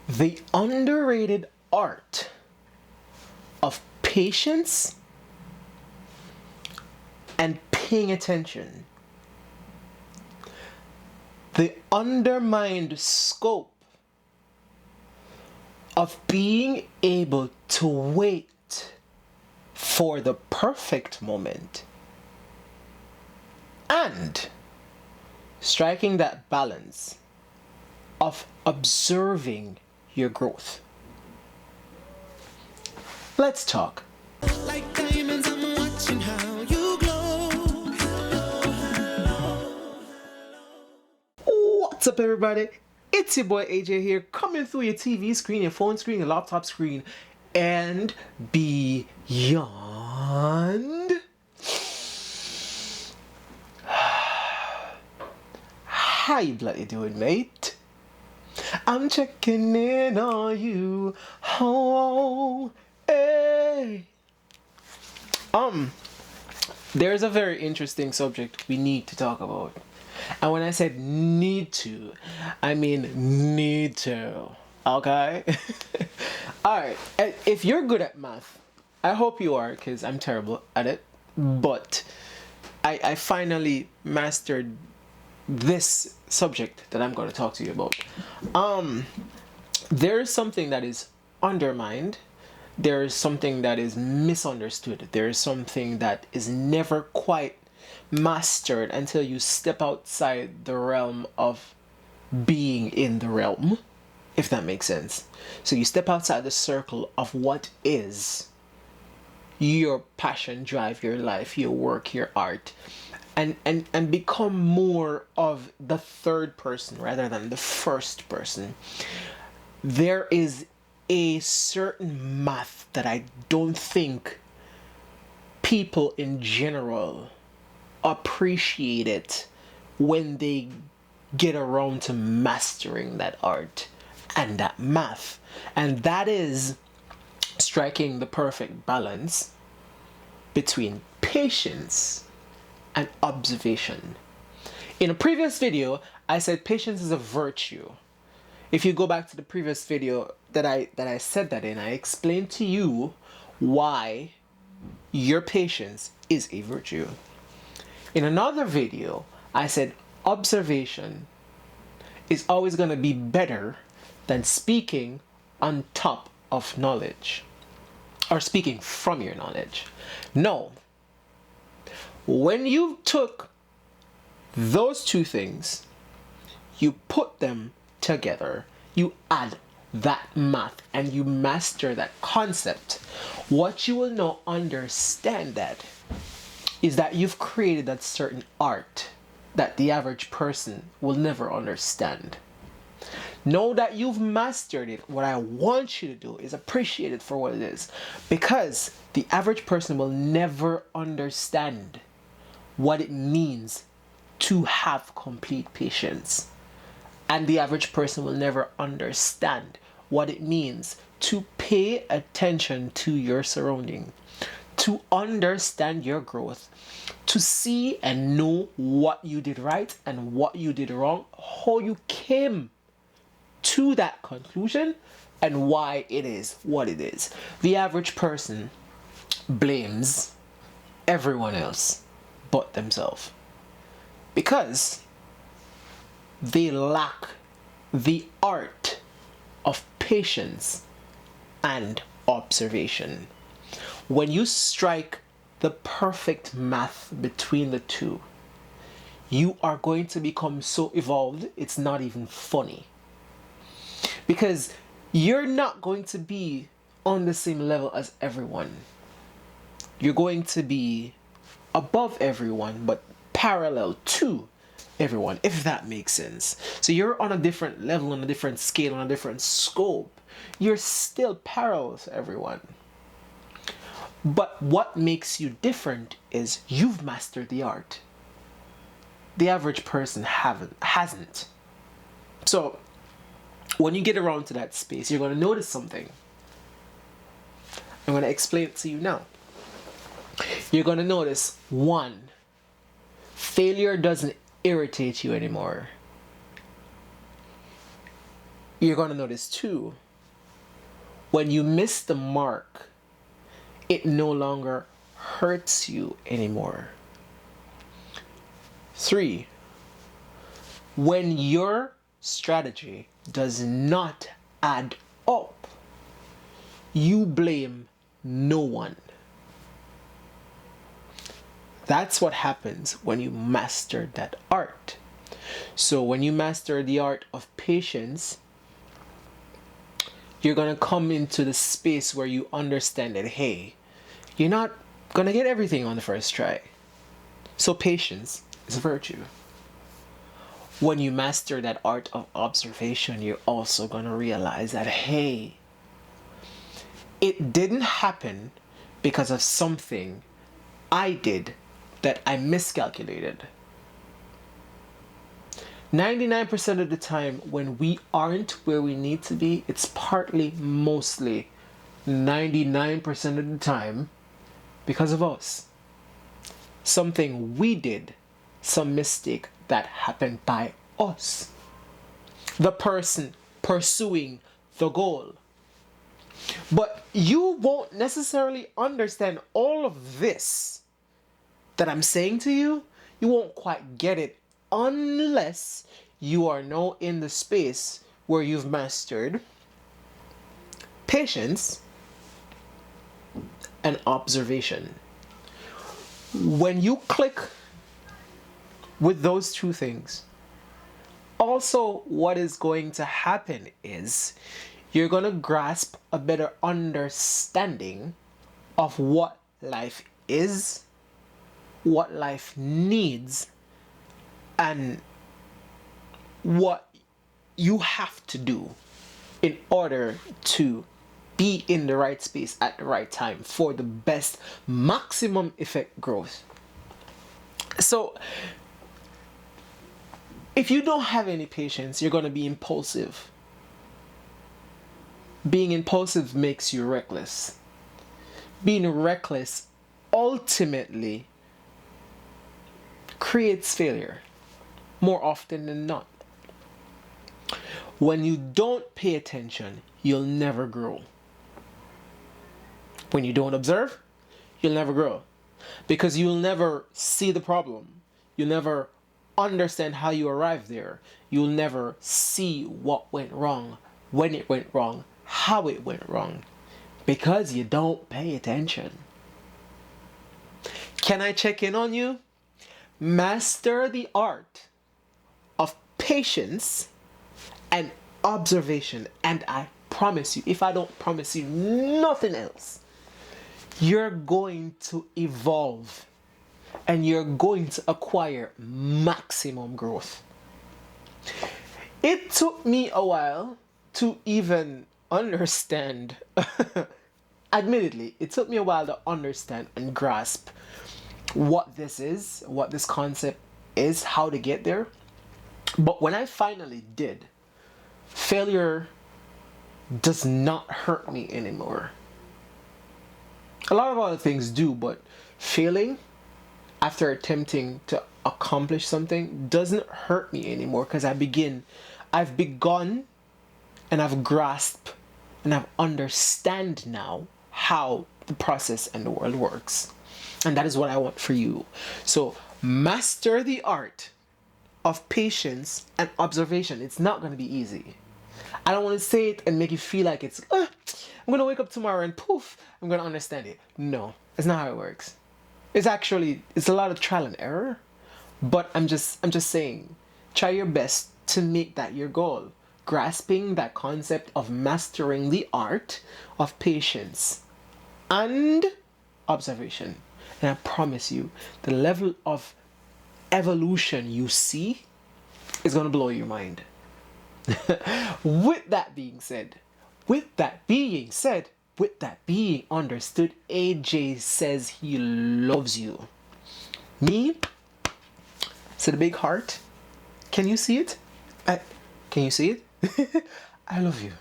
The underrated art of patience and paying attention. The undermined scope of being able to wait for the perfect moment and striking that balance of observing your growth. Let's talk. Like diamonds, I'm watching how you glow. What's up, everybody? It's your boy AJ here, coming through your TV screen, your phone screen, your laptop screen, and beyond. How you bloody doing, mate? I'm checking in on you. Oh, hey. There's a very interesting subject we need to talk about. And when I said need to, I mean need to. Okay? Alright. If you're good at math, I hope you are, because I'm terrible at it. But I finally mastered this subject that I'm going to talk to you about. There is something that is undermined. There is something that is misunderstood. There is something that is never quite mastered until you step outside the realm of being in the realm, if that makes sense. So you step outside the circle of what is your passion, drive, your life, your work, your art, and become more of the third person rather than the first person. There is a certain math that I don't think people in general appreciate it when they get around to mastering that art and that math. And that is striking the perfect balance between patience and observation. In a previous video, I said patience is a virtue. If you go back to the previous video that I said that in, I explained to you why your patience is a virtue. In another video, I said observation is always going to be better than speaking on top of knowledge or speaking from your knowledge. No. When you took those two things, you put them together, you add that math, and you master that concept, what you will now understand that is that you've created that certain art that the average person will never understand. Know that you've mastered it. What I want you to do is appreciate it for what it is, because the average person will never understand what it means to have complete patience. And the average person will never understand what it means to pay attention to your surrounding, to understand your growth, to see and know what you did right and what you did wrong, how you came to that conclusion, and why it is what it is. The average person blames everyone else but themselves because they lack the art of patience and observation. When you strike the perfect math between the two, you are going to become so evolved, it's not even funny. Because you're not going to be on the same level as everyone. You're going to be above everyone, but parallel to everyone, if that makes sense. So you're on a different level, on a different scale, on a different scope. You're still parallel to everyone. But what makes you different is you've mastered the art. The average person hasn't. So when you get around to that space, you're going to notice something. I'm going to explain it to you now. You're going to notice, one, failure doesn't irritate you anymore. you're going to notice too, when you miss the mark, it no longer hurts you anymore. 3, when your strategy does not add up, you blame no one. That's what happens when you master that art. So when you master the art of patience, you're going to come into the space where you understand that, hey, you're not going to get everything on the first try. So patience is a virtue. When you master that art of observation, you're also going to realize that, hey, it didn't happen because of something I did that I miscalculated. 99% of the time when we aren't where we need to be, it's mostly 99% of the time because of us. Something we did, some mistake that happened by us. The person pursuing the goal. But you won't necessarily understand all of this that I'm saying to you. You won't quite get it unless you are now in the space where you've mastered patience and observation. When you click with those two things, also what is going to happen is you're going to grasp a better understanding of what life is, what life needs, and what you have to do in order to be in the right space at the right time for the best maximum effect growth. So if you don't have any patience, you're going to be impulsive. Being impulsive makes you reckless. Being reckless ultimately creates failure more often than not. When you don't pay attention, you'll never grow. When you don't observe, you'll never grow. Because you'll never see the problem. You'll never understand how you arrived there. You'll never see what went wrong, when it went wrong, how it went wrong. Because you don't pay attention. Can I check in on you? Master the art of patience and observation, and I promise you, if I don't promise you nothing else, you're going to evolve and you're going to acquire maximum growth. It took me a while to even understand, admittedly, it took me a while to understand and grasp what this is, what this concept is, how to get there. But when I finally did, failure does not hurt me anymore. A lot of other things do, but failing after attempting to accomplish something doesn't hurt me anymore because I've begun and I've grasped and I've understand now how the process and the world works. And that is what I want for you. So master the art of patience and observation. It's not going to be easy. I don't want to say it and make you feel like it's, I'm going to wake up tomorrow and poof, I'm going to understand it. No, it's not how it works. It's a lot of trial and error, but I'm just saying, try your best to make that your goal. Grasping that concept of mastering the art of patience and observation. And I promise you, the level of evolution you see is going to blow your mind. With that being understood, AJ says he loves you. Me? So the big heart. Can you see it? Can you see it? I love you.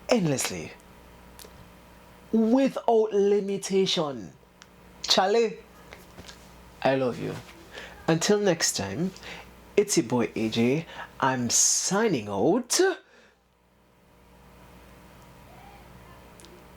Endlessly. Without limitation. Charlie, I love you. Until next time, it's your boy AJ. I'm signing out.